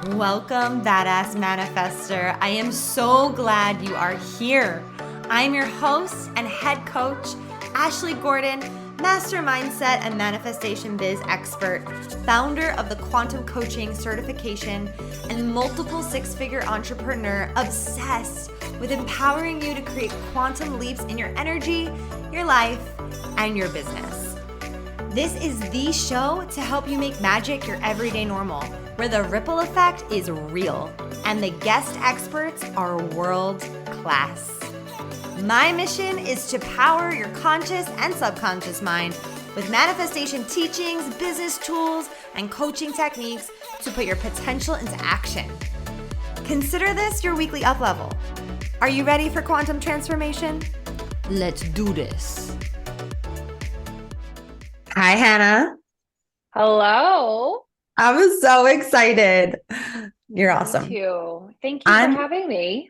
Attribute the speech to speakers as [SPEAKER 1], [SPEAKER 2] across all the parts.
[SPEAKER 1] Welcome, Badass Manifester. I am so glad you are here. I'm your host and head coach, Ashley Gordon, master mindset and manifestation biz expert, founder of the Quantum Coaching certification, and multiple six-figure entrepreneur obsessed with empowering you to create quantum leaps in your energy, your life, and your business. This is the show to help you make magic your everyday normal, where the ripple effect is real and the guest experts are world class. My mission is to power your conscious and subconscious mind with manifestation teachings, business tools, and coaching techniques to put your potential into action. Consider this your weekly up level. Are you ready for quantum transformation? Let's do this. Hi, Hannah.
[SPEAKER 2] Hello.
[SPEAKER 1] I'm so excited. You're awesome.
[SPEAKER 2] Thank you. Thank you for having me.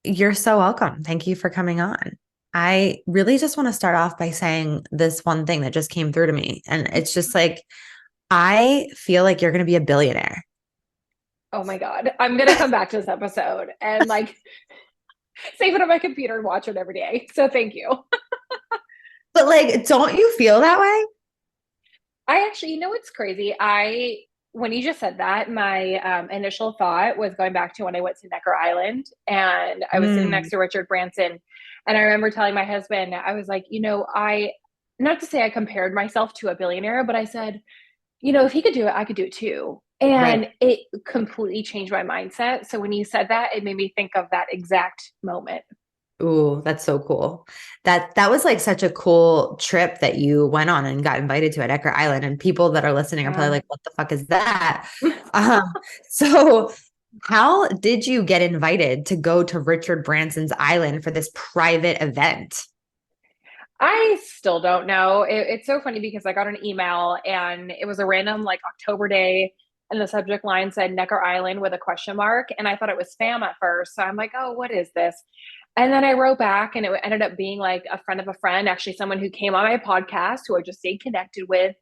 [SPEAKER 1] You're so welcome. Thank you for coming on. I really just want to start off by saying this one thing that just came through to me. And it's just like, I feel like you're going to be a billionaire.
[SPEAKER 2] Oh my God. I'm going to come back to this episode and save it on my computer and watch it every day. So thank you.
[SPEAKER 1] But don't you feel that way?
[SPEAKER 2] I actually, what's crazy? When you just said that, my initial thought was going back to when I went to Necker Island and I was sitting next to Richard Branson. And I remember telling my husband, I was like, not to say I compared myself to a billionaire, but I said, if he could do it, I could do it too. And It completely changed my mindset. So when you said that, it made me think of that exact moment.
[SPEAKER 1] Ooh, that's so cool. That was such a cool trip that you went on and got invited to at Necker Island. And people that are listening are probably like, what the fuck is that? So how did you get invited to go to Richard Branson's island for this private event?
[SPEAKER 2] I still don't know. It's so funny because I got an email and it was a random October day and the subject line said Necker Island with a question mark. And I thought it was spam at first. So I'm like, oh, what is this? And then I wrote back and it ended up being like a friend of a friend, actually someone who came on my podcast who I just stayed connected with.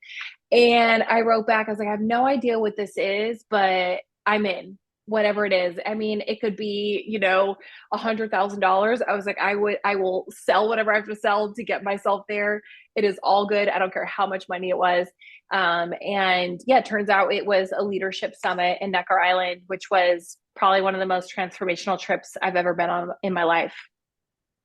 [SPEAKER 2] And I wrote back, I was like, I have no idea what this is, but I'm in, whatever it is. I mean, it could be, $100,000. I was like, I will sell whatever I have to sell to get myself there. It is all good. I don't care how much money it was. It turns out it was a leadership summit in Necker Island, which was probably one of the most transformational trips I've ever been on in my life.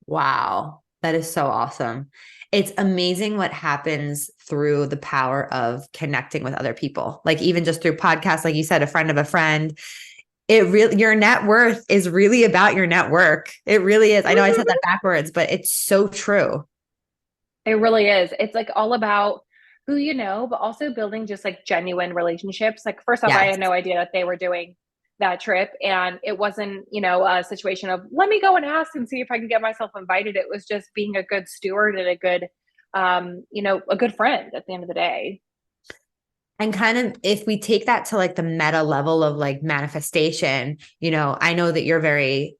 [SPEAKER 1] Wow. That is so awesome. It's amazing what happens through the power of connecting with other people. Even just through podcasts, like you said, a friend of a friend. Your net worth is really about your network. It really is. I know I said that backwards, but it's so true.
[SPEAKER 2] It really is. It's all about who you know, but also building just genuine relationships. First off, I had no idea that they were doing that trip. And it wasn't, a situation of let me go and ask and see if I can get myself invited. It was just being a good steward and a good, a good friend at the end of the day.
[SPEAKER 1] And kind of, if we take that to the meta level of manifestation, I know that you're very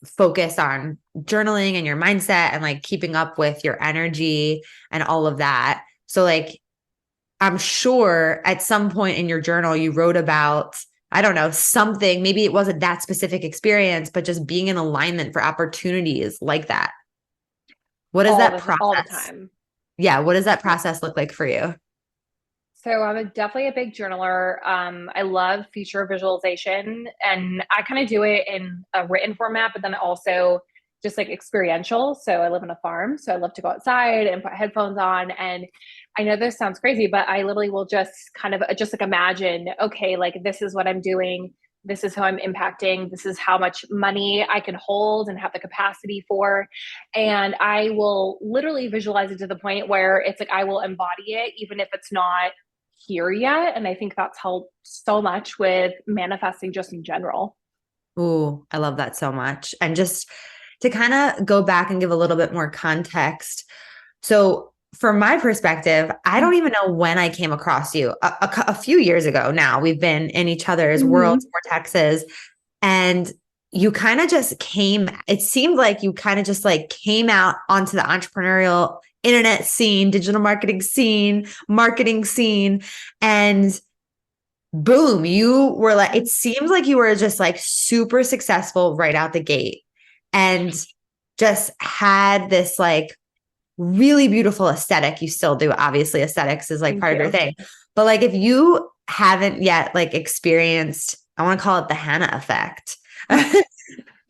[SPEAKER 1] focused on journaling and your mindset and keeping up with your energy and all of that. So I'm sure at some point in your journal, you wrote about, I don't know, something, maybe it wasn't that specific experience, but just being in alignment for opportunities like that. What is that process?
[SPEAKER 2] All the time.
[SPEAKER 1] Yeah. What does that process look like for you?
[SPEAKER 2] So I'm definitely a big journaler. I love future visualization and I kind of do it in a written format, but then also just experiential. So I live on a farm. So I love to go outside and put headphones on. And I know this sounds crazy, but I literally will just kind of just imagine, okay, this is what I'm doing. This is how I'm impacting. This is how much money I can hold and have the capacity for. And I will literally visualize it to the point where it's I will embody it, even if it's not here yet. And I think that's helped so much with manifesting just in general.
[SPEAKER 1] Ooh, I love that so much. And just to kind of go back and give a little bit more context. So from my perspective, I don't even know when I came across you. A few years ago now, we've been in each other's worlds, vortexes, and you kind of just it seemed like you kind of just came out onto the entrepreneurial internet scene, digital marketing scene, and boom, you were like, it seems like you were just like super successful right out the gate and just had this like really beautiful aesthetic. You still do. Obviously, aesthetics is like
[SPEAKER 2] Thank
[SPEAKER 1] part of your
[SPEAKER 2] you.
[SPEAKER 1] thing. But like if you haven't yet like experienced, I want to call it the Hannah effect.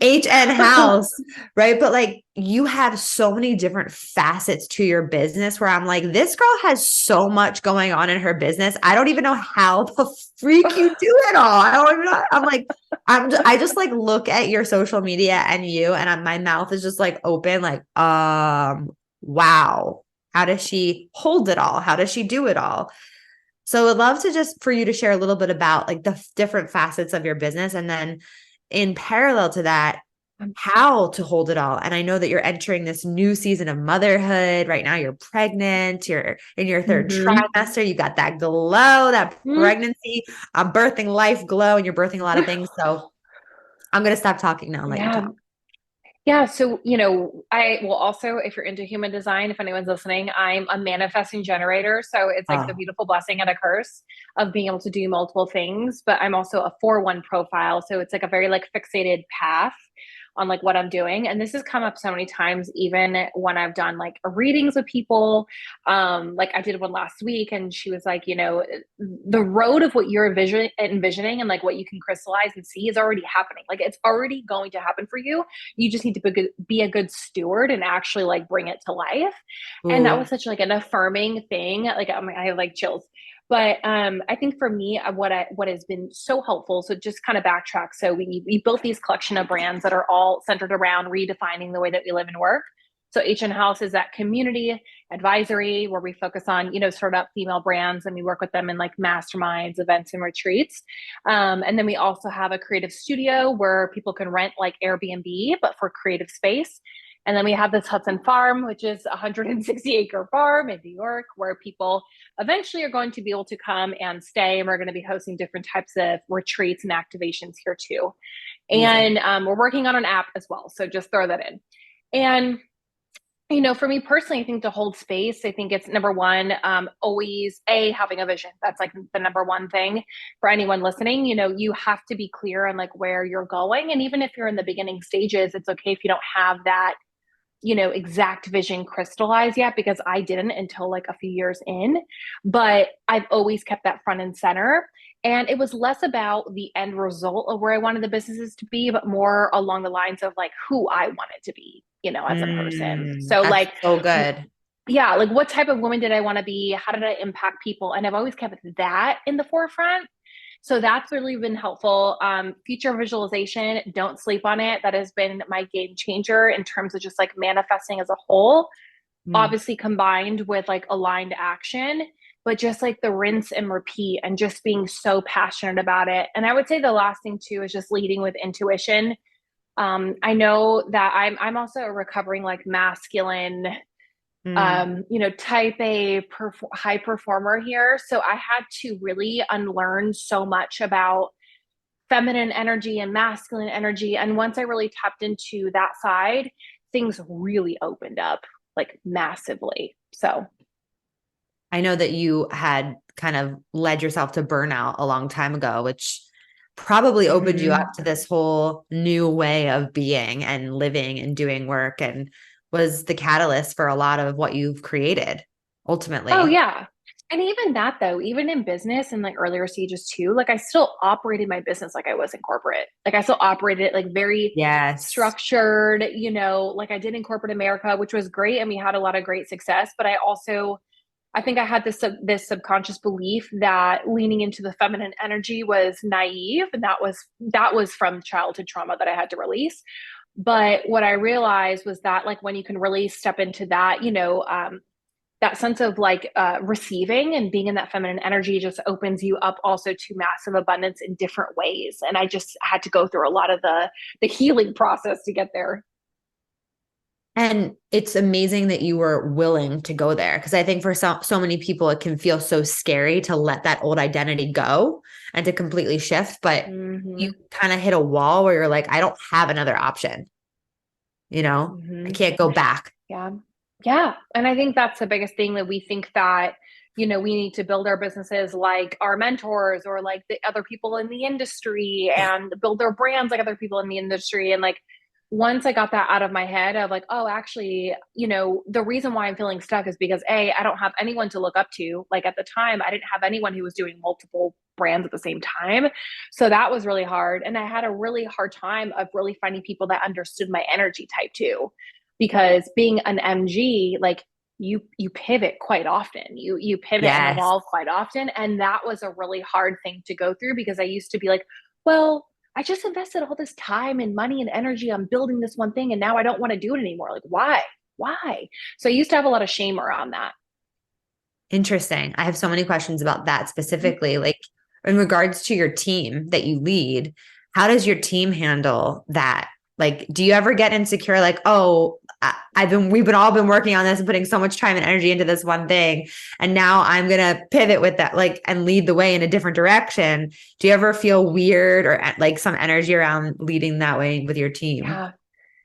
[SPEAKER 1] HN Haus, right? But like you have so many different facets to your business where I'm like, this girl has so much going on in her business. I don't even know how the freak you do it all. I don't even know. I'm like, I just like look at your social media and you, and my mouth is just like open, like, wow. How does she hold it all? How does she do it all? So I'd love to just for you to share a little bit about like the different facets of your business. And then in parallel to that, how to hold it all. And I know that you're entering this new season of motherhood. Right now, you're pregnant, you're in your third trimester, you got that glow, that pregnancy, birthing life glow, and you're birthing a lot of things. So I'm going to stop talking now and let you talk.
[SPEAKER 2] Yeah. So, I will also, if you're into human design, if anyone's listening, I'm a manifesting generator. So it's like the beautiful blessing and a curse of being able to do multiple things. But I'm also a 4-1 profile. So it's like a very like fixated path on like what I'm doing. And this has come up so many times, even when I've done like readings with people. Like I did one last week and she was like, the road of what you're envisioning and like what you can crystallize and see is already happening. Like it's already going to happen for you. You just need to be a good steward and actually like bring it to life. And that was such like an affirming thing. Like I have like chills. But I think for me, what has been so helpful, so just kind of backtrack. So we built these collection of brands that are all centered around redefining the way that we live and work. So HN Haus is that community advisory where we focus on, startup female brands, and we work with them in like masterminds, events, and retreats. And then we also have a creative studio where people can rent like Airbnb, but for creative space. And then we have this Hudson Farm, which is a 160-acre farm in New York, where people eventually are going to be able to come and stay. And we're going to be hosting different types of retreats and activations here too. And we're working on an app as well. So just throw that in. And for me personally, I think to hold space, I think it's number one, always having a vision. That's like the number one thing for anyone listening. You have to be clear on like where you're going. And even if you're in the beginning stages, it's okay if you don't have that exact vision crystallized yet, because I didn't until like a few years in, but I've always kept that front and center. And it was less about the end result of where I wanted the businesses to be, but more along the lines of like who I wanted to be, as a person. So
[SPEAKER 1] That's
[SPEAKER 2] like,
[SPEAKER 1] so good.
[SPEAKER 2] Yeah. Like what type of woman did I want to be? How did I impact people? And I've always kept that in the forefront. So that's really been helpful. Future visualization, don't sleep on it. That has been my game changer in terms of just like manifesting as a whole, obviously combined with like aligned action, but just like the rinse and repeat and just being so passionate about it. And I would say the last thing too is just leading with intuition. I know that I'm also a recovering like masculine type A high performer here. So I had to really unlearn so much about feminine energy and masculine energy. And once I really tapped into that side, things really opened up like massively. So
[SPEAKER 1] I know that you had kind of led yourself to burnout a long time ago, which probably opened you up to this whole new way of being and living and doing work, and was the catalyst for a lot of what you've created ultimately.
[SPEAKER 2] Oh yeah. And even that though, even in business and like earlier stages too, like I still operated my business like I was in corporate. Like I still operated it like very structured, like I did in corporate America, which was great. And we had a lot of great success. But I think I had this subconscious belief that leaning into the feminine energy was naive. And that was from childhood trauma that I had to release. But what I realized was that like when you can really step into that, that sense of like receiving and being in that feminine energy just opens you up also to massive abundance in different ways. And I just had to go through a lot of the healing process to get there.
[SPEAKER 1] And it's amazing that you were willing to go there, because I think for so many people, it can feel so scary to let that old identity go and to completely shift. But you kind of hit a wall where you're like, I don't have another option. I can't go back.
[SPEAKER 2] Yeah. Yeah. And I think that's the biggest thing, that we think that we need to build our businesses like our mentors or like the other people in the industry and build their brands like other people in the industry. And like, once I got that out of my head of like, oh, actually, the reason why I'm feeling stuck is because I don't have anyone to look up to. Like at the time, I didn't have anyone who was doing multiple brands at the same time. So that was really hard. And I had a really hard time of really finding people that understood my energy type too, because being an MG, like you pivot quite often. You pivot and
[SPEAKER 1] Yes.
[SPEAKER 2] evolve quite often. And that was a really hard thing to go through because I used to be like, well, I just invested all this time and money and energy on building this one thing, and now I don't want to do it anymore. Like, why? Why? So I used to have a lot of shame around that.
[SPEAKER 1] Interesting. I have so many questions about that specifically. Like in regards to your team that you lead, how does your team handle that? Like, do you ever get insecure? Like, oh, we've all been working on this and putting so much time and energy into this one thing. And now I'm going to pivot with that, like, and lead the way in a different direction. Do you ever feel weird or like some energy around leading that way with your team?
[SPEAKER 2] Yeah.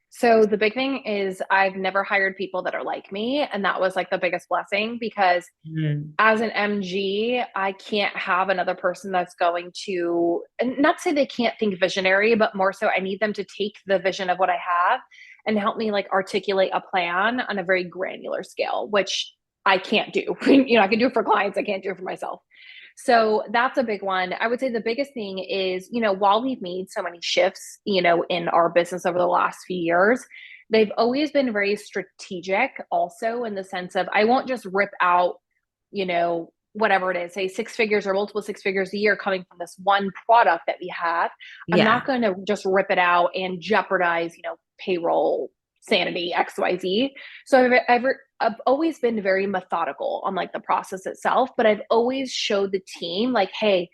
[SPEAKER 2] So the big thing is I've never hired people that are like me. And that was like the biggest blessing because as an MG, I can't have another person that's going to, and not say they can't think visionary, but more so I need them to take the vision of what I have and help me like articulate a plan on a very granular scale, which I can't do. I can do it for clients. I can't do it for myself. So that's a big one. I would say the biggest thing is, while we've made so many shifts, in our business over the last few years, they've always been very strategic also in the sense of I won't just rip out, whatever it is, say 6 figures or multiple 6 figures a year coming from this one product that we have. I'm not going to just rip it out and jeopardize, payroll, sanity, XYZ. So I've always been very methodical on like the process itself, but I've always showed the team like, hey,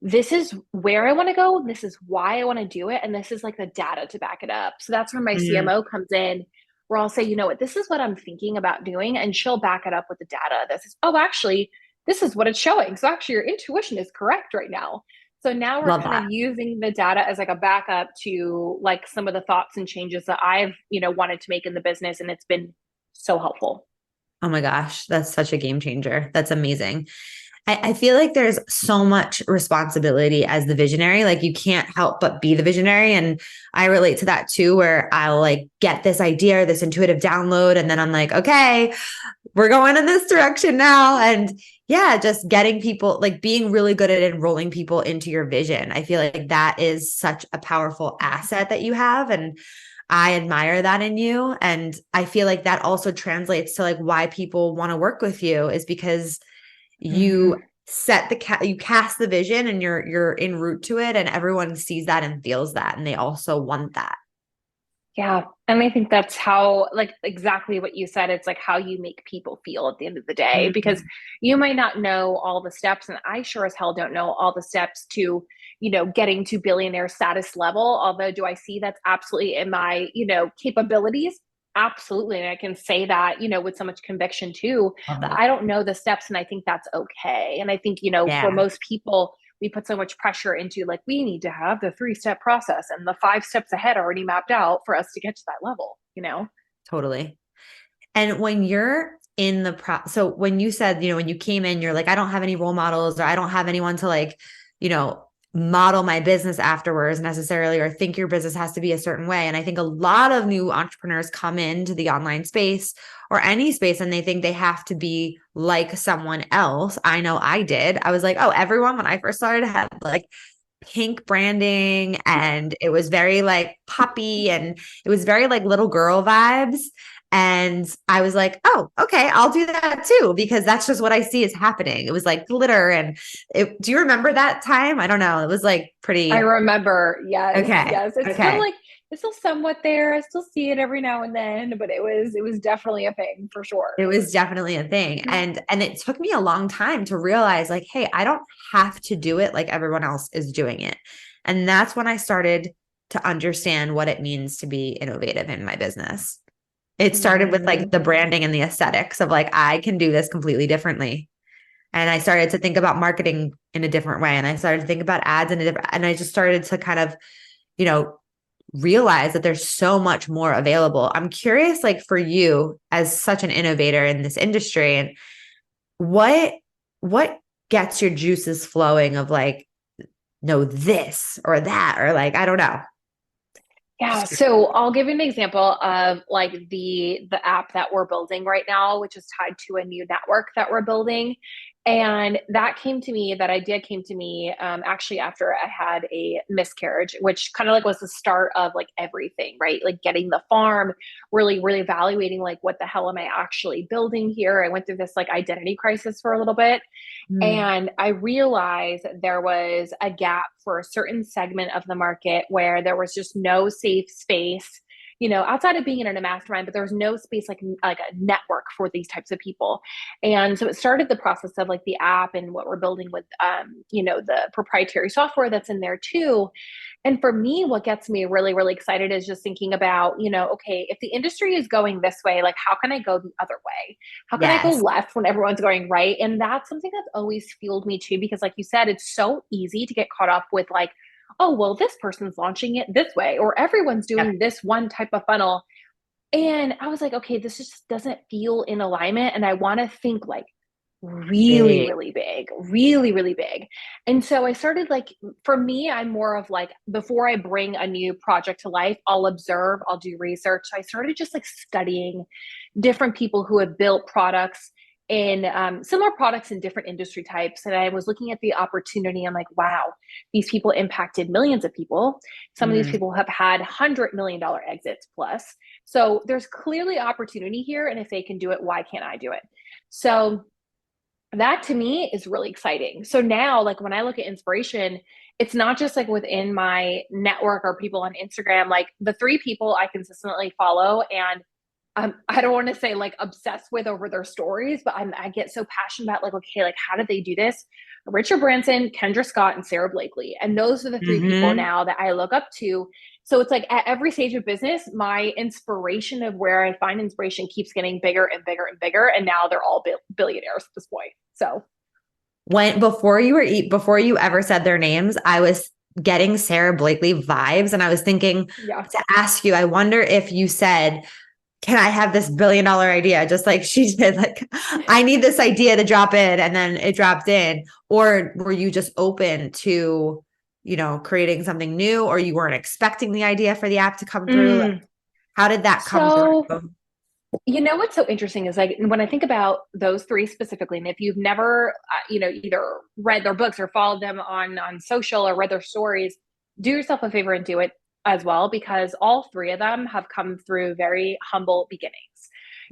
[SPEAKER 2] this is where I want to go. This is why I want to do it. And this is like the data to back it up. So that's where my CMO comes in, where I'll say, you know what, this is what I'm thinking about doing. And she'll back it up with the data. Actually, this is what it's showing. So actually your intuition is correct right now. So now we're kind of using the data as like a backup to like some of the thoughts and changes that I've, wanted to make in the business. And it's been so helpful.
[SPEAKER 1] Oh my gosh, that's such a game changer. That's amazing. I feel like there's so much responsibility as the visionary. Like you can't help but be the visionary. And I relate to that too, where I'll like get this idea, this intuitive download. And then I'm like, okay, we're going in this direction now. And yeah, just getting people, like being really good at enrolling people into your vision. I feel like that is such a powerful asset that you have. And I admire that in you. And I feel like that also translates to like why people want to work with you is because you you cast the vision and you're en route to it and everyone sees that and feels that. And they also want that.
[SPEAKER 2] Yeah. And I think that's how, like, exactly what you said. It's like how you make people feel at the end of the day, because you might not know all the steps. And I sure as hell don't know all the steps to, getting to billionaire status level. Although do I see that's absolutely in my, capabilities? Absolutely. And I can say that, with so much conviction too. I don't know the steps. And I think that's okay. And I think, for most people, we put so much pressure into like, we need to have the 3-step process and the 5 steps ahead already mapped out for us to get to that level,
[SPEAKER 1] Totally. And when you're in so when you said, when you came in, you're like, I don't have any role models or I don't have anyone to like, model my business afterwards necessarily, or think your business has to be a certain way. And I think a lot of new entrepreneurs come into the online space or any space and they think they have to be like someone else. I know I did. I was like, oh, everyone when I first started had like pink branding and it was very like poppy and it was very like little girl vibes. And I was like, oh, okay, I'll do that too, because that's just what I see is happening. It was like glitter. And do you remember that time? I don't know. It was like pretty.
[SPEAKER 2] I remember. Yes.
[SPEAKER 1] Okay.
[SPEAKER 2] Yes. It's still like, it's still somewhat there. I still see it every now and then, but it was definitely a thing for sure.
[SPEAKER 1] It was definitely a thing. And it took me a long time to realize like, hey, I don't have to do it like everyone else is doing it. And that's when I started to understand what it means to be innovative in my business. It started with like the branding and the aesthetics of like, I can do this completely differently. And I started to think about marketing in a different way. And I started to think about ads and I just started to kind of, realize that there's so much more available. I'm curious, like for you as such an innovator in this industry, and what what gets your juices flowing of like, no, this or that, or like, I don't know.
[SPEAKER 2] Yeah, so I'll give you an example of like the app that we're building right now, which is tied to a new network that we're building. And that idea came to me actually after I had a miscarriage, which kind of like was the start of like everything, right? Like getting the farm, really, really evaluating like what the hell am I actually building here? I went through this like identity crisis for a little bit.
[SPEAKER 1] Mm.
[SPEAKER 2] And I realized there was a gap for a certain segment of the market where there was just no safe space, outside of being in a mastermind, but there was no space like a network for these types of people. And so it started the process of like the app and what we're building with, the proprietary software that's in there too. And for me, what gets me really, really excited is just thinking about, okay, if the industry is going this way, like how can I go the other way? How can I go
[SPEAKER 1] Yes.
[SPEAKER 2] left when everyone's going right? And that's something that's always fueled me too, because like you said, it's so easy to get caught up with like, oh, well, this person's launching it this way, or everyone's
[SPEAKER 1] Yep.
[SPEAKER 2] doing this one type of funnel. And I was like, okay, this just doesn't feel in alignment. And I want to think like really,
[SPEAKER 1] Big.
[SPEAKER 2] really big, really, really big. And so I started like, for me, I'm more of like, before I bring a new project to life, I'll observe, I'll do research. So I started just like studying different people who have built products in similar products in different industry types. And I was looking at the opportunity. I'm like, wow, these people impacted millions of people. Some of these
[SPEAKER 1] Mm.
[SPEAKER 2] people have had $100 million exits plus. So there's clearly opportunity here. And if they can do it, why can't I do it? So that to me is really exciting. So now, like when I look at inspiration, it's not just like within my network or people on Instagram, like the three people I consistently follow and I don't want to say like obsessed with over their stories, but I get so passionate about like, okay, like how did they do this? Richard Branson, Kendra Scott, and Sarah Blakely. And those are the three people
[SPEAKER 1] Mm-hmm.
[SPEAKER 2] now that I look up to. So it's like at every stage of business, my inspiration of where I find inspiration keeps getting bigger and bigger and bigger. And now they're all billionaires at this point. So
[SPEAKER 1] Before you ever said their names, I was getting Sarah Blakely vibes, and I was thinking
[SPEAKER 2] yeah.
[SPEAKER 1] to ask you, I wonder if you said, can I have this $1 billion idea? Just like she did, like, I need this idea to drop in, and then it dropped in. Or were you just open to, creating something new, or you weren't expecting the idea for the app to come through? Like,
[SPEAKER 2] Mm.
[SPEAKER 1] how did that come
[SPEAKER 2] So
[SPEAKER 1] through?
[SPEAKER 2] what's so interesting is like when I think about those three specifically, and if you've never, either read their books or followed them on social or read their stories, do yourself a favor and do it as well, because all three of them have come through very humble beginnings.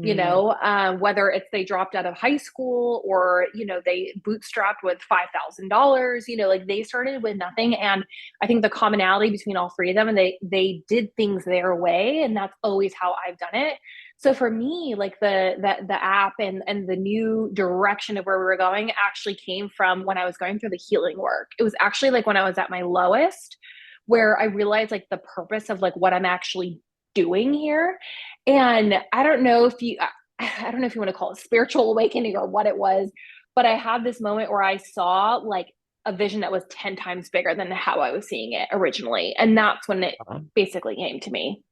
[SPEAKER 1] Mm.
[SPEAKER 2] Whether it's they dropped out of high school or they bootstrapped with $5,000, like they started with nothing. And I think the commonality between all three of them, and they did things their way, and that's always how I've done it. So for me, like the app and the new direction of where we were going actually came from when I was going through the healing work. It was actually like when I was at my lowest, where I realized like the purpose of like what I'm actually doing here. And I don't know if you want to call it spiritual awakening or what it was, but I had this moment where I saw like a vision that was 10 times bigger than how I was seeing it originally. And that's when it basically came to me.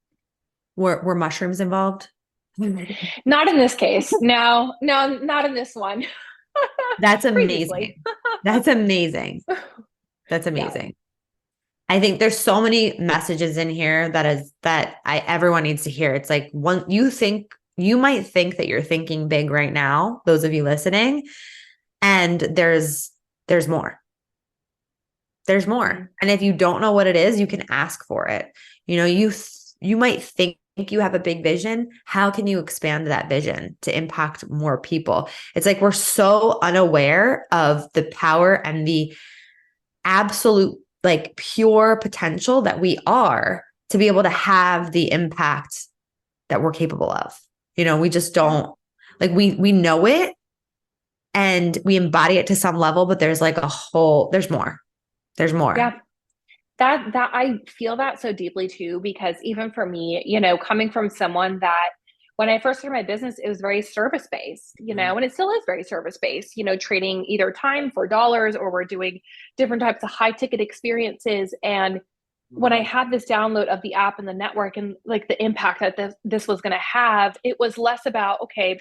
[SPEAKER 1] Were mushrooms involved?
[SPEAKER 2] Not in this case. No, not in this one.
[SPEAKER 1] That's
[SPEAKER 2] Previously.
[SPEAKER 1] amazing. That's amazing. That's
[SPEAKER 2] Yeah.
[SPEAKER 1] amazing. I think there's so many messages in here that everyone needs to hear. It's like you might think that you're thinking big right now, those of you listening, and there's more. There's more.
[SPEAKER 2] Mm-hmm.
[SPEAKER 1] And if you don't know what it is, you can ask for it. You might think you have a big vision. How can you expand that vision to impact more people? It's like we're so unaware of the power and the absolute like pure potential that we are to be able to have the impact that we're capable of. We just don't like we know it and we embody it to some level, but there's like there's more. There's more.
[SPEAKER 2] Yeah. That I feel that so deeply too, because even for me, coming from someone that when I first started my business, it was very service based, and it still is very service based, trading either time for dollars or we're doing different types of high ticket experiences. And when I had this download of the app and the network and like the impact that this was going to have, it was less about, okay,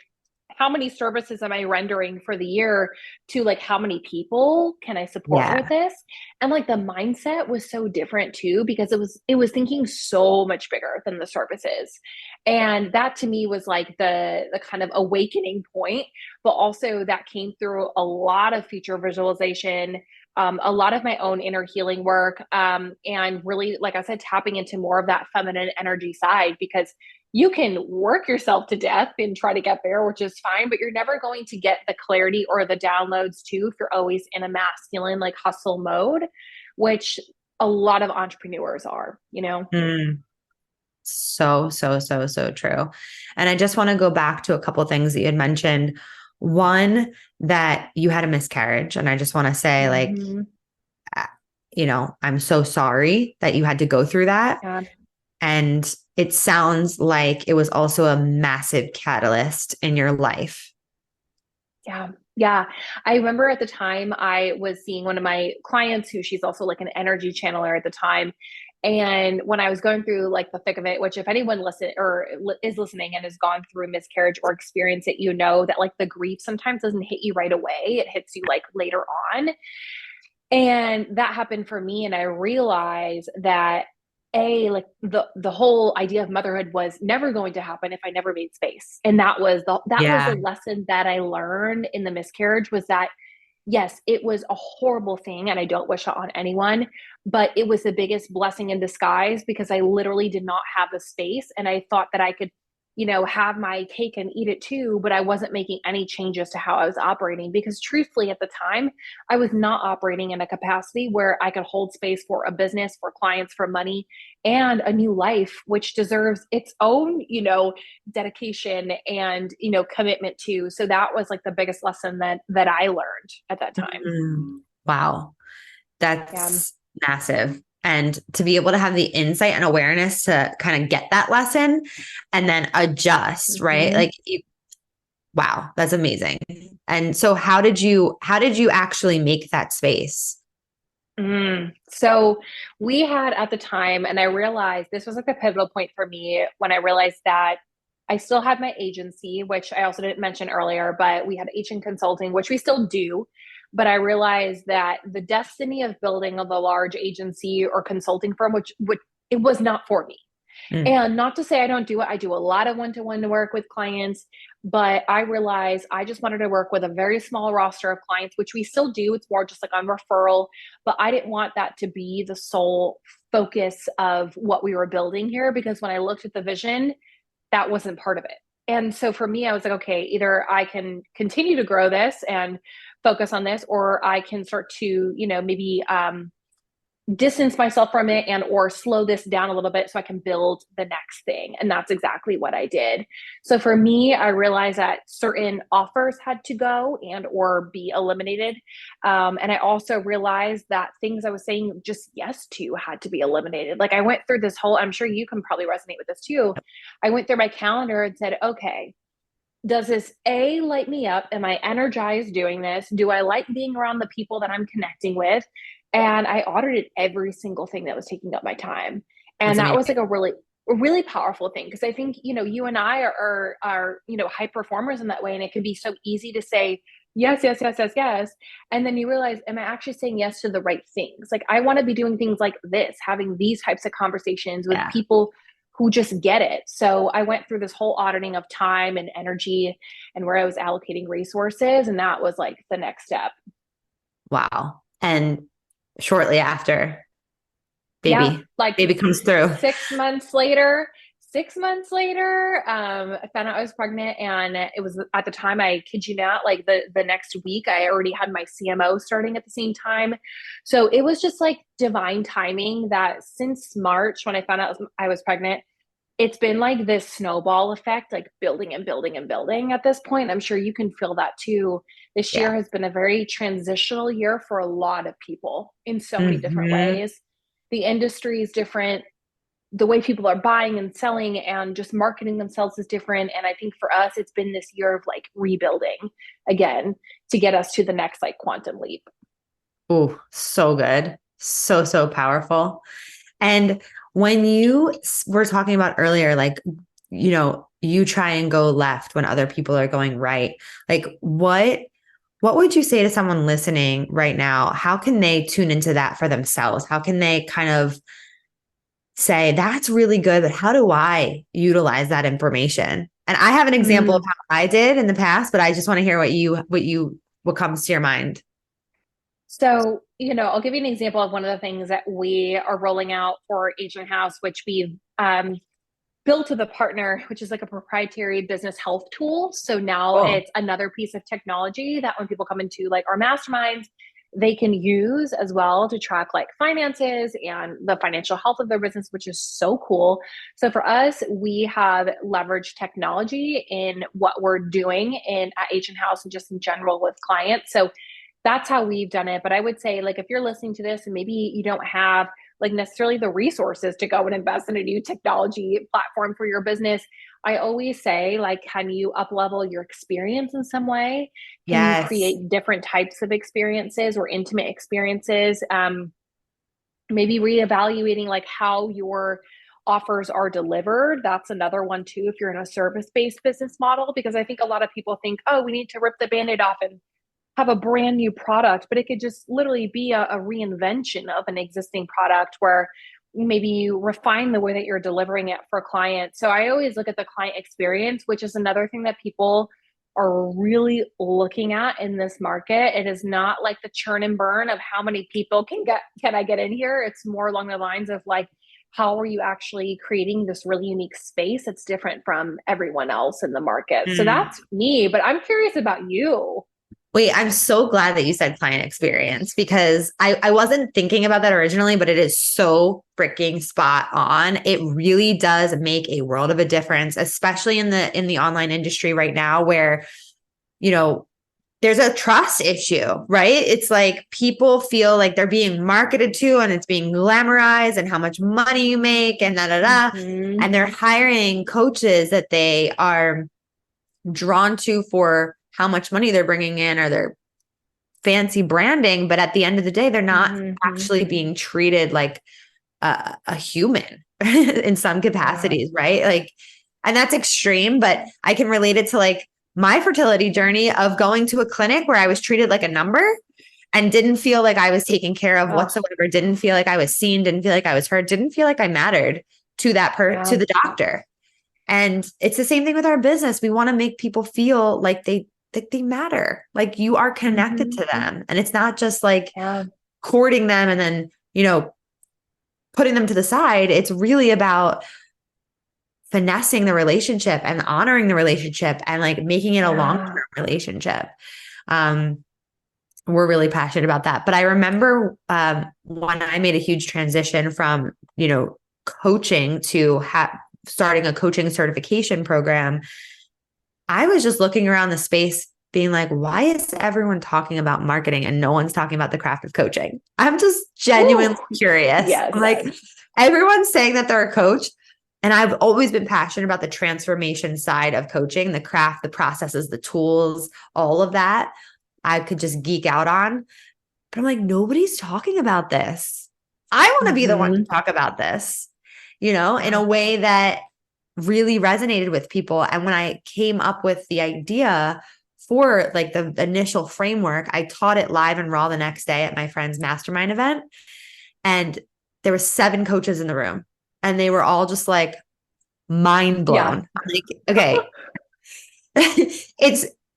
[SPEAKER 2] how many services am I rendering for the year to like, how many people can I support with this? And like the mindset was so different too, because it was thinking so much bigger than the services. And that to me was like the kind of awakening point, but also that came through a lot of future visualization, a lot of my own inner healing work, and really, like I said, tapping into more of that feminine energy side, because you can work yourself to death and try to get there, which is fine, but you're never going to get the clarity or the downloads too if you're always in a masculine, like hustle mode, which a lot of entrepreneurs are, you know?
[SPEAKER 1] So true. And I just want to go back to a couple of things that you had mentioned. One, that you had a miscarriage. And I just want to say, like, I'm so sorry that you had to go through that.
[SPEAKER 2] Yeah.
[SPEAKER 1] And it sounds like it was also a massive catalyst in your life.
[SPEAKER 2] Yeah. Yeah. I remember at the time I was seeing one of my clients who she's also like an energy channeler at the time. And when I was going through like the thick of it, which if anyone is listening and has gone through a miscarriage or experienced it, you know that like the grief sometimes doesn't hit you right away. It hits you like later on. And that happened for me. And I realized that like the whole idea of motherhood was never going to happen if I never made space. And that was the lesson that I learned in the miscarriage, was that yes, it was a horrible thing and I don't wish it on anyone, but it was the biggest blessing in disguise, because I literally did not have the space and I thought that I could, have my cake and eat it too, but I wasn't making any changes to how I was operating, because truthfully at the time, I was not operating in a capacity where I could hold space for a business, for clients, for money, and a new life, which deserves its own, dedication and, commitment to. So that was like the biggest lesson that I learned at that time.
[SPEAKER 1] Wow. That's massive. And to be able to have the insight and awareness to kind of get that lesson and then adjust, right? Like, wow, that's amazing. And so how did you actually make that space?
[SPEAKER 2] So we had at the time, and I realized this was like a pivotal point for me when I realized that I still had my agency, which I also didn't mention earlier, but we had HN Consulting, which we still do. But I realized that the destiny of building of a large agency or consulting firm, which it was not for me. And not to say I don't do it. I do a lot of one-to-one work with clients, but I realized I just wanted to work with a very small roster of clients, which we still do. It's more just like on referral, but I didn't want that to be the sole focus of what we were building here, because when I looked at the vision, that wasn't part of it. And so for me, I was like, okay, either I can continue to grow this and focus on this, or I can start to, maybe distance myself from it and or slow this down a little bit so I can build the next thing. And that's exactly what I did. So for me, I realized that certain offers had to go and or be eliminated. And I also realized that things I was saying just yes to had to be eliminated. Like I went through this whole, I'm sure you can probably resonate with this too. I went through my calendar and said, okay, does this light me up? Am I energized doing this? Do I like being around the people that I'm connecting with? And I audited every single thing that was taking up my time. And that was like a really powerful thing. Cause I think, you and I are, high performers in that way. And it can be so easy to say, yes, yes, yes, yes, yes. And then you realize, am I actually saying yes to the right things? Like I want to be doing things like this, having these types of conversations with people who just get it. So I went through this whole auditing of time and energy and where I was allocating resources. And that was like the next step.
[SPEAKER 1] Wow. And shortly after, baby comes through.
[SPEAKER 2] 6 months later, I found out I was pregnant, and it was at the time, I kid you not, like the next week, I already had my CMO starting at the same time. So it was just like divine timing that since March, when I found out I was pregnant, it's been like this snowball effect, like building and building and building at this point. I'm sure you can feel that too. This year has been a very transitional year for a lot of people in so many different ways. The industry is different. The way people are buying and selling and just marketing themselves is different. And I think for us, it's been this year of like rebuilding again to get us to the next like quantum leap.
[SPEAKER 1] Oh, so good. So powerful. And when you were talking about earlier, like, you try and go left when other people are going right. Like what would you say to someone listening right now? How can they tune into that for themselves? How can they kind of say, that's really good, but how do I utilize that information? And I have an example of how I did in the past, but I just want to hear what comes to your mind.
[SPEAKER 2] So, I'll give you an example of one of the things that we are rolling out for HN Haus, which we've built with a partner, which is like a proprietary business health tool. So now it's another piece of technology that when people come into like our masterminds, they can use as well to track like finances and the financial health of their business, which is so cool. So for us, we have leveraged technology in what we're doing at HN Haus and just in general with clients. So that's how we've done it. But I would say, like, if you're listening to this and maybe you don't have like necessarily the resources to go and invest in a new technology platform for your business, I always say, like, can you up level your experience in some way? Can you create different types of experiences or intimate experiences? Maybe reevaluating like how your offers are delivered. That's another one too, if you're in a service-based business model, because I think a lot of people think, oh, we need to rip the Band-Aid off and have a brand new product, but it could just literally be a reinvention of an existing product where maybe you refine the way that you're delivering it for clients. So I always look at the client experience, which is another thing that people are really looking at in this market. It is not like the churn and burn of how many people can I get in here? It's more along the lines of like, how are you actually creating this really unique space that's different from everyone else in the market? So that's me, but I'm curious about you.
[SPEAKER 1] Wait, I'm so glad that you said client experience because I wasn't thinking about that originally, but it is so freaking spot on. It really does make a world of a difference, especially in the online industry right now where, there's a trust issue, right? It's like people feel like they're being marketed to and it's being glamorized and how much money you make and da da da.
[SPEAKER 2] Mm-hmm.
[SPEAKER 1] And they're hiring coaches that they are drawn to for how much money they're bringing in or their fancy branding. But at the end of the day, they're not actually being treated like a human in some capacities, right? Like, and that's extreme, but I can relate it to like my fertility journey of going to a clinic where I was treated like a number and didn't feel like I was taken care of whatsoever, didn't feel like I was seen, didn't feel like I was heard, didn't feel like I mattered to to the doctor. And it's the same thing with our business. We want to make people feel like they matter, like you are connected to them. And it's not just like courting them and then, putting them to the side. It's really about finessing the relationship and honoring the relationship and like making it a long-term relationship. We're really passionate about that. But I remember when I made a huge transition from, coaching to starting a coaching certification program, I was just looking around the space being like, why is everyone talking about marketing and no one's talking about the craft of coaching? I'm just genuinely curious.
[SPEAKER 2] Yes.
[SPEAKER 1] I'm like, everyone's saying that they're a coach. And I've always been passionate about the transformation side of coaching, the craft, the processes, the tools, all of that. I could just geek out on. But I'm like, nobody's talking about this. I want to be the one to talk about this, in a way that really resonated with people. And when I came up with the idea for like the initial framework, I taught it live and raw the next day at my friend's mastermind event. And there were 7 coaches in the room and they were all just like mind blown. I'm like, okay,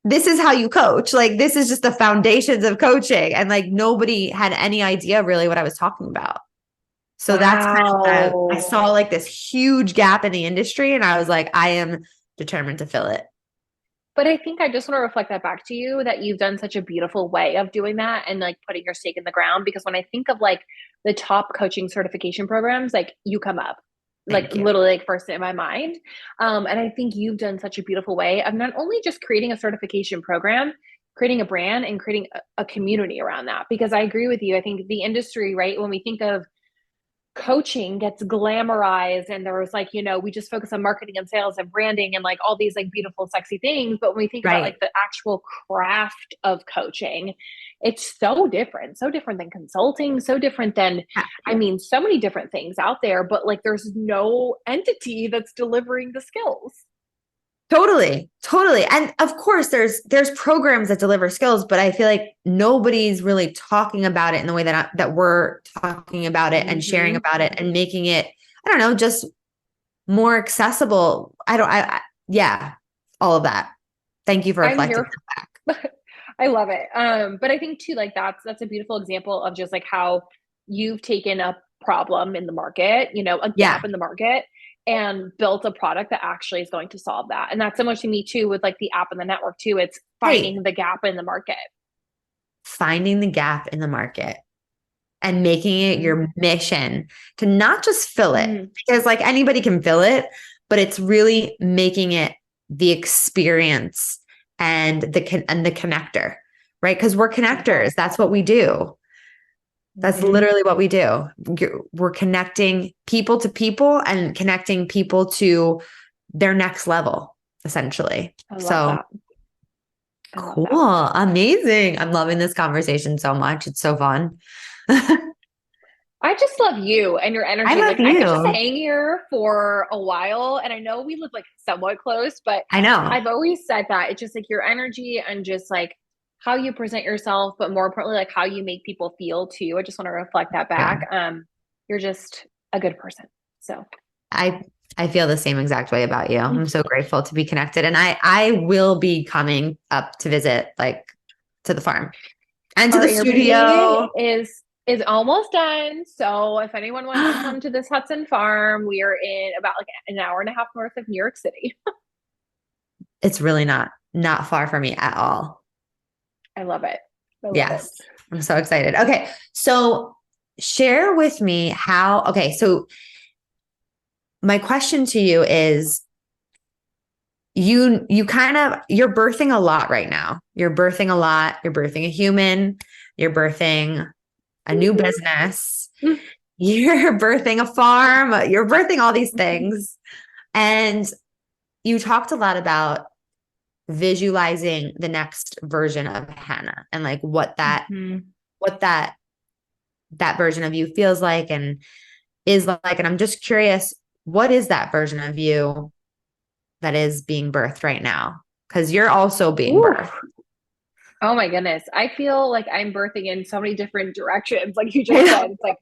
[SPEAKER 1] this is how you coach. Like, this is just the foundations of coaching. And like, nobody had any idea really what I was talking about. So that's kind of I saw like this huge gap in the industry and I was like, I am determined to fill it.
[SPEAKER 2] But I think I just want to reflect that back to you that you've done such a beautiful way of doing that and like putting your stake in the ground. Because when I think of like the top coaching certification programs, like you come up like literally like first in my mind. And I think you've done such a beautiful way of not only just creating a certification program, creating a brand and creating a community around that. Because I agree with you. I think the industry, right, when we think of coaching gets glamorized and there was like, we just focus on marketing and sales and branding and like all these like beautiful, sexy things. But when we think about like the actual craft of coaching, it's so different than consulting, so different than, so many different things out there, but like there's no entity that's delivering the skills.
[SPEAKER 1] Totally. Totally. And of course there's programs that deliver skills, but I feel like nobody's really talking about it in the way that we're talking about it and sharing about it and making it, I don't know, just more accessible. Yeah, all of that. Thank you for reflecting that back.
[SPEAKER 2] I love it. But I think too, like that's a beautiful example of just like how you've taken a problem in the market, a gap in the market, and built a product that actually is going to solve that. And that's so much to me too, with like the app and the network too. It's finding the gap in the market.
[SPEAKER 1] Finding the gap in the market and making it your mission to not just fill it, because like anybody can fill it, but it's really making it the experience and the connector, right? Because we're connectors. That's what we do. That's literally what we do. We're connecting people to people and connecting people to their next level, essentially.
[SPEAKER 2] That.
[SPEAKER 1] Cool. Amazing. I'm loving this conversation so much. It's so fun.
[SPEAKER 2] I just love you and your energy.
[SPEAKER 1] I
[SPEAKER 2] could just hang here for a while. And I know we live like somewhat close, but
[SPEAKER 1] I know
[SPEAKER 2] I've always said that it's just like your energy and just like how you present yourself, but more importantly, like how you make people feel too. I just want to reflect that back. You're just a good person. So
[SPEAKER 1] I feel the same exact way about you. I'm so grateful to be connected. And I will be coming up to visit, like to the farm and to the studio.
[SPEAKER 2] Is almost done. So if anyone wants to come to this Hudson Farm, we are in about like an hour and a half north of New York City.
[SPEAKER 1] It's really not far from me at all.
[SPEAKER 2] I love it.
[SPEAKER 1] Yes. I'm so excited. Okay. So share with me so my question to you is, you're birthing a lot right now. You're birthing a lot. You're birthing a human. You're birthing a new business. You're birthing a farm. You're birthing all these things. And you talked a lot about visualizing the next version of Hannah and like what that version of you feels like and is like. And I'm just curious, what is that version of you that is being birthed right now? Because you're also being birthed.
[SPEAKER 2] Oh my goodness. I feel like I'm birthing in so many different directions. Like you just said, it's like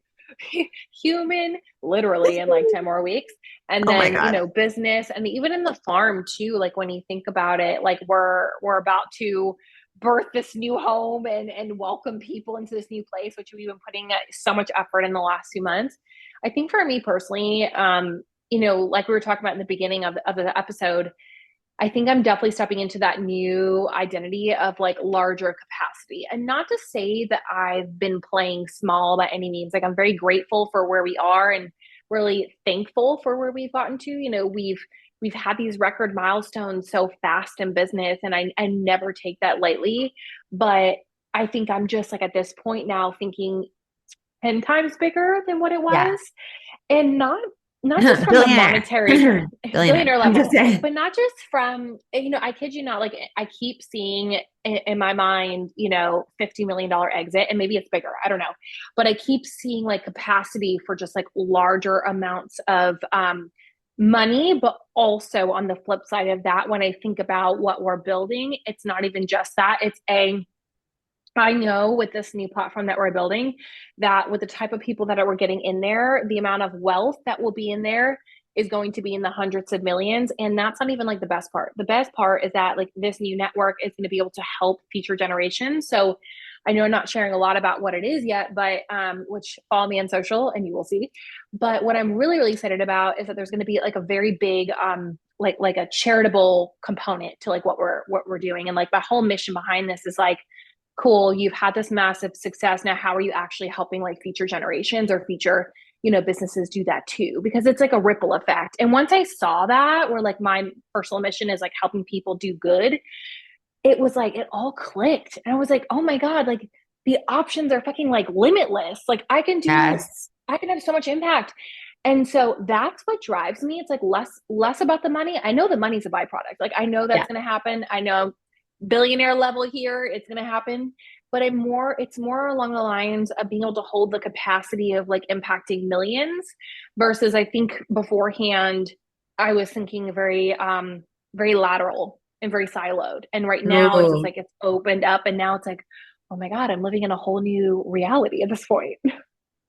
[SPEAKER 2] human, literally in like 10 more weeks. And then, business, and even in the farm too. Like when you think about it, like we're about to birth this new home and welcome people into this new place, which we've been putting so much effort in the last 2 months. I think for me personally, like we were talking about in the beginning of the episode, I think I'm definitely stepping into that new identity of like larger capacity. And not to say that I've been playing small by any means. Like I'm very grateful for where we are and really thankful for where we've gotten to. We've had these record milestones so fast in business, and I never take that lightly. But I think I'm just like at this point now thinking 10 times bigger than what it was. And not just from a monetary billionaire level, but not just from, I kid you not, like I keep seeing in my mind, $50 million exit, and maybe it's bigger, I don't know, but I keep seeing like capacity for just like larger amounts of money. But also on the flip side of that, when I think about what we're building, it's not even just that. I know with this new platform that we're building, that with the type of people that we're getting in there, the amount of wealth that will be in there is going to be in the hundreds of millions. And that's not even like the best part. The best part is that like this new network is going to be able to help future generations. So I know I'm not sharing a lot about what it is yet, but which follow me on social and you will see. But what I'm really, really excited about is that there's going to be like a very big like a charitable component to like what we're doing. And like my whole mission behind this is like, cool, you've had this massive success. Now, how are you actually helping like future generations or future, businesses do that too? Because it's like a ripple effect. And once I saw that, where like my personal mission is like helping people do good, it was like, it all clicked. And I was like, oh my God, like the options are fucking like limitless. Like I can have so much impact. And so that's what drives me. It's like less about the money. I know the money's a byproduct. Like I know that's going to happen. I know billionaire level here, it's going to happen, but it's more along the lines of being able to hold the capacity of like impacting millions versus I think beforehand I was thinking very very lateral and very siloed. And right now it's just
[SPEAKER 1] Ooh.
[SPEAKER 2] like it's opened up, and now it's like, oh my God, I'm living in a whole new reality at this point.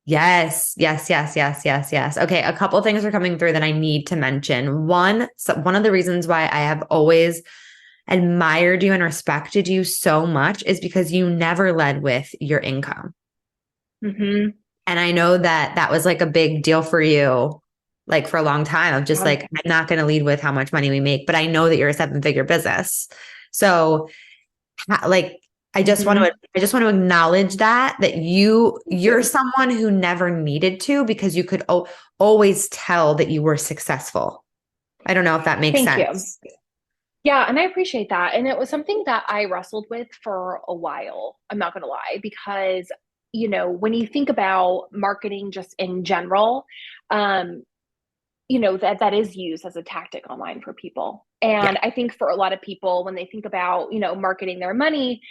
[SPEAKER 1] Yes, yes, yes, yes, yes, yes. Okay, a couple things are coming through that I need to mention. One of the reasons why I have always admired you and respected you so much is because you never led with your income.
[SPEAKER 2] Mm-hmm.
[SPEAKER 1] And I know that that was like a big deal for you, like for a long time of just
[SPEAKER 2] Yeah.
[SPEAKER 1] like, I'm not going to lead with how much money we make, but I know that you're a 7-figure business. So like,
[SPEAKER 2] Mm-hmm.
[SPEAKER 1] I just want to acknowledge that
[SPEAKER 2] Thank
[SPEAKER 1] you're
[SPEAKER 2] you.
[SPEAKER 1] someone who never needed to, because you could always tell that you were successful. I don't know if that makes
[SPEAKER 2] Thank you.
[SPEAKER 1] sense.
[SPEAKER 2] Yeah, and I appreciate that. And it was something that I wrestled with for a while. I'm not going to lie, because, when you think about marketing just in general, um, that is used as a tactic online for people.
[SPEAKER 1] Yeah.
[SPEAKER 2] And I think for a lot of people, when they think about, marketing their money,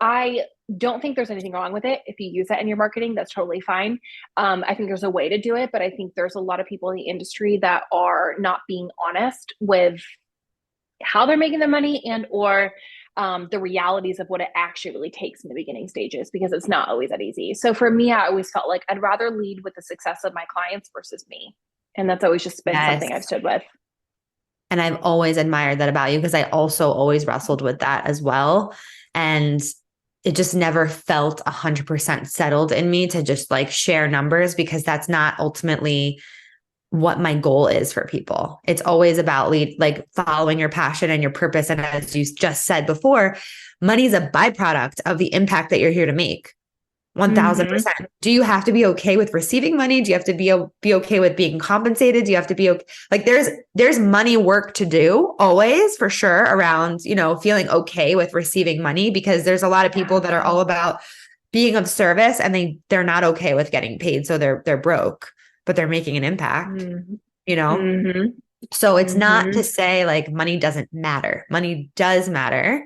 [SPEAKER 2] I don't think there's anything wrong with it. If you use that in your marketing, that's totally fine. I think there's a way to do it, but I think there's a lot of people in the industry that are not being honest with how they're making their money, and or the realities of what it actually really takes in the beginning stages, because it's not always that easy. So for me, I always felt like I'd rather lead with the success of my clients versus me. And that's always just been something I've
[SPEAKER 1] Yes.
[SPEAKER 2] stood with.
[SPEAKER 1] And I've always admired that about you, because I also always wrestled with that as well. And it just never felt 100% settled in me to just like share numbers, because that's not ultimately what my goal is for people. It's always about like following your passion and your purpose. And as you just said before, money is a byproduct of the impact that you're here to make.
[SPEAKER 2] Mm-hmm.
[SPEAKER 1] 1000%. Do you have to be okay with receiving money? Do you have to be okay with being compensated? Do you have to be okay? Like there's money work to do always, for sure, around, feeling okay with receiving money, because there's a lot of people that are all about being of service, and they're not okay with getting paid. So they're broke, but they're making an impact,
[SPEAKER 2] Mm-hmm.
[SPEAKER 1] you know?
[SPEAKER 2] Mm-hmm.
[SPEAKER 1] So it's not
[SPEAKER 2] Mm-hmm.
[SPEAKER 1] to say like money doesn't matter. Money does matter.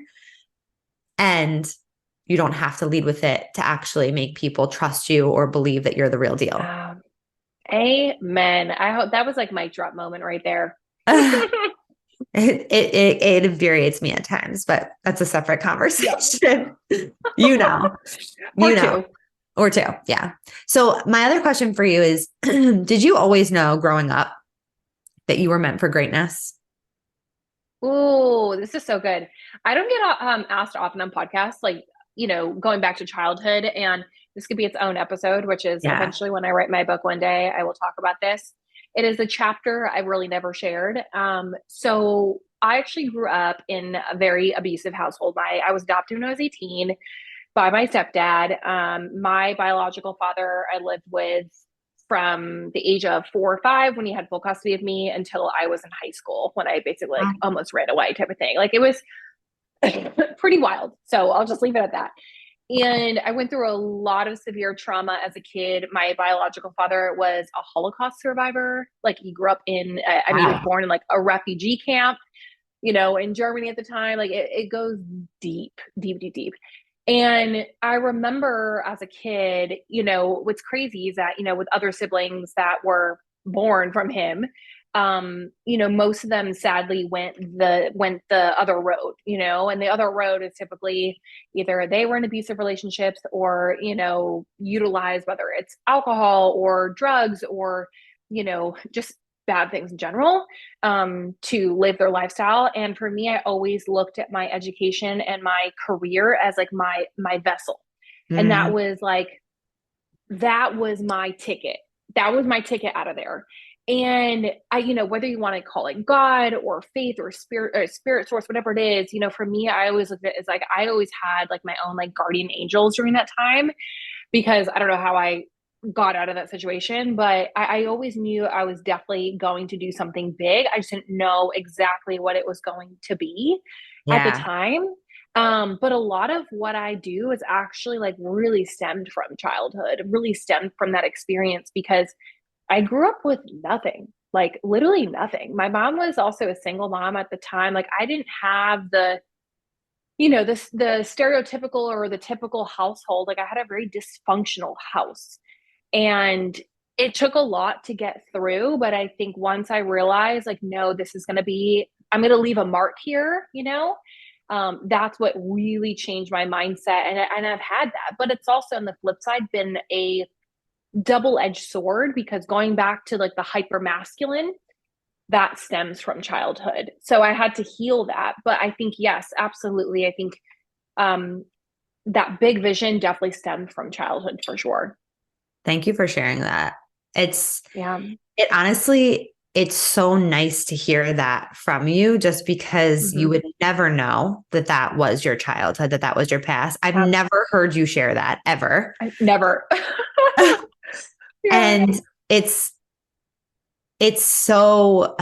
[SPEAKER 1] And you don't have to lead with it to actually make people trust you or believe that you're the real deal.
[SPEAKER 2] Um, Amen. I hope that was like mic drop moment right there.
[SPEAKER 1] It infuriates me at times, but that's a separate
[SPEAKER 2] Yeah.
[SPEAKER 1] conversation. you know,
[SPEAKER 2] Or
[SPEAKER 1] you know,
[SPEAKER 2] two.
[SPEAKER 1] or two. Yeah. So my other question for you is, did you always know growing up that you were meant for greatness?
[SPEAKER 2] Oh, this is so good. I don't get asked often on podcasts, like, going back to childhood. And this could be its own episode, which is
[SPEAKER 1] Yeah.
[SPEAKER 2] eventually when I write my book one day, I will talk about this. It is a chapter I really never shared. So I actually grew up in a very abusive household. I was adopted when I was 18 by my stepdad. My biological father, I lived with from the age of 4 or 5 when he had full custody of me until I was in high school, when I basically like almost ran away type of thing. Like it was pretty wild. So I'll just leave it at that. And I went through a lot of severe trauma as a kid. My biological father was a Holocaust survivor. Like he grew up he was
[SPEAKER 1] Wow.
[SPEAKER 2] born in like a refugee camp, in Germany at the time. Like it goes deep, deep, deep, deep. And I remember as a kid, what's crazy is that, with other siblings that were born from him, most of them sadly went the other road, and the other road is typically either they were in abusive relationships, or, utilized, whether it's alcohol or drugs, or, just bad things in general, to live their lifestyle. And for me, I always looked at my education and my career as like my vessel. And
[SPEAKER 1] Mm,
[SPEAKER 2] that was my ticket. That was my ticket out of there. And I, whether you want to call it God or faith or spirit source, whatever it is, for me, I always looked at it as like I always had like my own like guardian angels during that time, because I don't know how I got out of that situation, but I always knew I was definitely going to do something big. I just didn't know exactly what it was going to be at the
[SPEAKER 1] yeah.
[SPEAKER 2] time. But a lot of what I do is actually like really stemmed from childhood, really stemmed from that experience, because I grew up with nothing, like literally nothing. My mom was also a single mom at the time. Like I didn't have the stereotypical or the typical household. Like I had a very dysfunctional house, and it took a lot to get through. But I think once I realized, like, no, this is going to be I'm going to leave a mark here, that's what really changed my mindset. And I've had that, but it's also on the flip side been a double-edged sword, because going back to like the hyper masculine, that stems from childhood. So I had to heal that. But I think, yes, absolutely. I think that big vision definitely stemmed from childhood for sure.
[SPEAKER 1] Thank you for sharing that.
[SPEAKER 2] Yeah.
[SPEAKER 1] It honestly, it's so nice to hear that from you, just because you would never know that was your childhood, that was your past. I've never heard you share that ever.
[SPEAKER 2] Never.
[SPEAKER 1] Yeah. And it's so,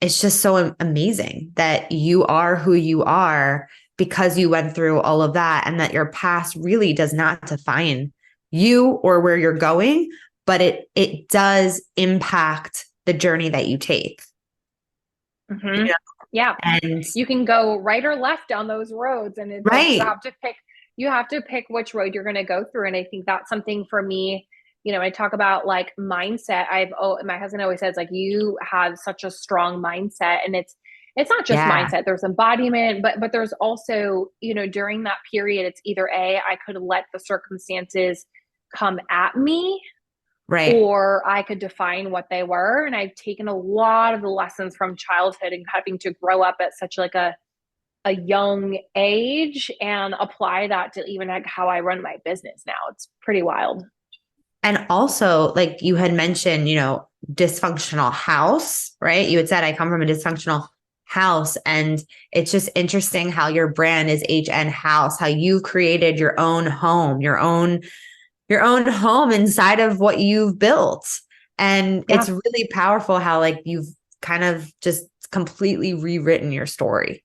[SPEAKER 1] it's just so amazing that you are who you are because you went through all of that, and that your past really does not define you or where you're going, but it does impact the journey that you take.
[SPEAKER 2] You know? Yeah. And you can go right or left down those roads, and it's
[SPEAKER 1] right.
[SPEAKER 2] Like you have to pick which road you're going to go through. And I think that's something for me, I talk about like mindset. My husband always says, like, you have such a strong mindset, and it's not just mindset. There's embodiment, but there's also, during that period, it's either I could let the circumstances come at me, right, or I could define what they were. And I've taken a lot of the lessons from childhood and having to grow up at such like a young age and apply that to even like how I run my business now. It's pretty wild.
[SPEAKER 1] And also, like you had mentioned, dysfunctional house, right? You had said, I come from a dysfunctional house. And it's just interesting how your brand is HN Haus, how you created your own home, your own home inside of what you've built. And it's really powerful how like you've kind of just completely rewritten your story.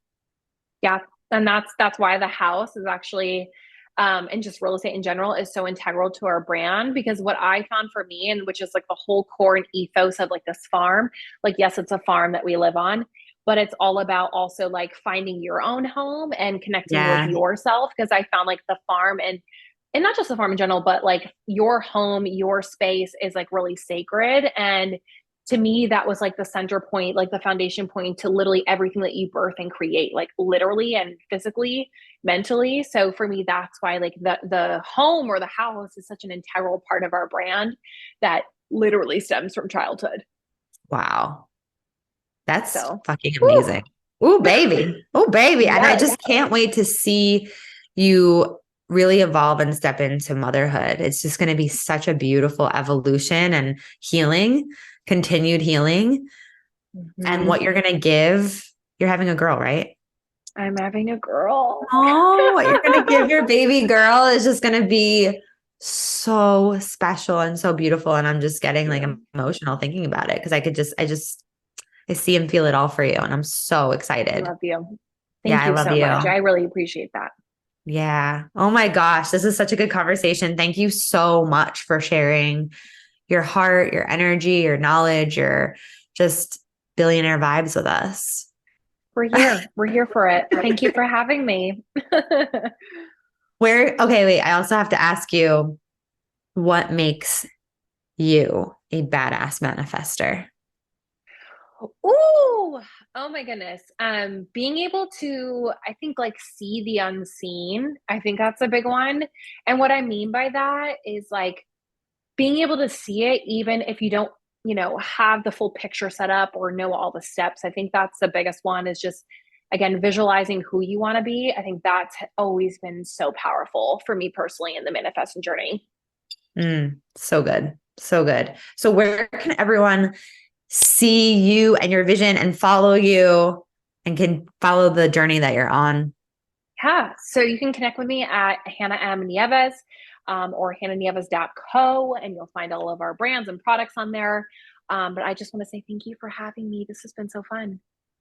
[SPEAKER 2] Yeah. And that's why the house is actually, and just real estate in general, is so integral to our brand. Because what I found for me, and which is like the whole core and ethos of like this farm, like, yes, it's a farm that we live on, but it's all about also like finding your own home and connecting with yourself. Because I found like the farm and not just the farm in general, but like your home, your space is like really sacred. And to me, that was like the center point, like the foundation point to literally everything that you birth and create, like literally and physically, mentally. So for me, that's why like the home or the house is such an integral part of our brand that literally stems from childhood.
[SPEAKER 1] Wow. That's fucking amazing. Ooh, baby. Oh, baby. Yes. And I just can't wait to see you really evolve and step into motherhood. It's just going to be such a beautiful evolution and healing, continued healing. And what you're going to give, you're having a girl, right?
[SPEAKER 2] I'm having a girl.
[SPEAKER 1] Oh, what you're going to give your baby girl is just going to be so special and so beautiful. And I'm just getting like emotional thinking about it, because I see and feel it all for you. And I'm so excited.
[SPEAKER 2] I love you. Thank you so much. I really appreciate that.
[SPEAKER 1] Yeah. Oh my gosh. This is such a good conversation. Thank you so much for sharing your heart, your energy, your knowledge, your just billionaire vibes with us.
[SPEAKER 2] We're here. We're here for it. Thank you for having me.
[SPEAKER 1] Okay, wait. I also have to ask you, what makes you a badass manifester?
[SPEAKER 2] Ooh, oh my goodness. Being able to, I think, like, see the unseen. I think that's a big one. And what I mean by that is like being able to see it, even if you don't, have the full picture set up or know all the steps. I think that's the biggest one, is just, again, visualizing who you want to be. I think that's always been so powerful for me personally in the manifesting journey.
[SPEAKER 1] So good. So good. So where can everyone see you and your vision and follow you and can follow the journey that you're on?
[SPEAKER 2] Yeah. So you can connect with me at Hannah M. Nieves, or hannahnieves.co, and you'll find all of our brands and products on there. But I just want to say thank you for having me. This has been so fun.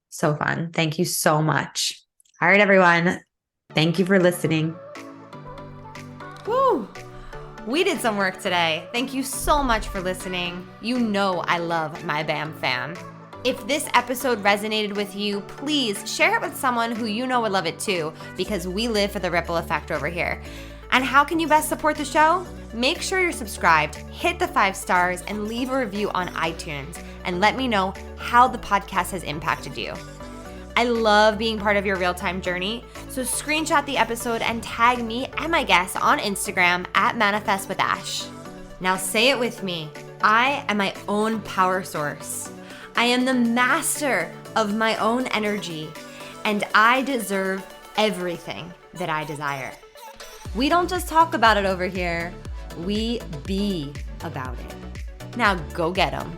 [SPEAKER 1] So fun. Thank you so much. All right, everyone. Thank you for listening. Woo! We did some work today. Thank you so much for listening. You know I love my BAM fam. If this episode resonated with you, please share it with someone who you know would love it too, because we live for the ripple effect over here. And how can you best support the show? Make sure you're subscribed, hit the 5 stars, and leave a review on iTunes, and let me know how the podcast has impacted you. I love being part of your real-time journey, so screenshot the episode and tag me and my guests on Instagram at Manifest with Ash. Now say it with me. I am my own power source. I am the master of my own energy, and I deserve everything that I desire. We don't just talk about it over here, we be about it. Now go get 'em.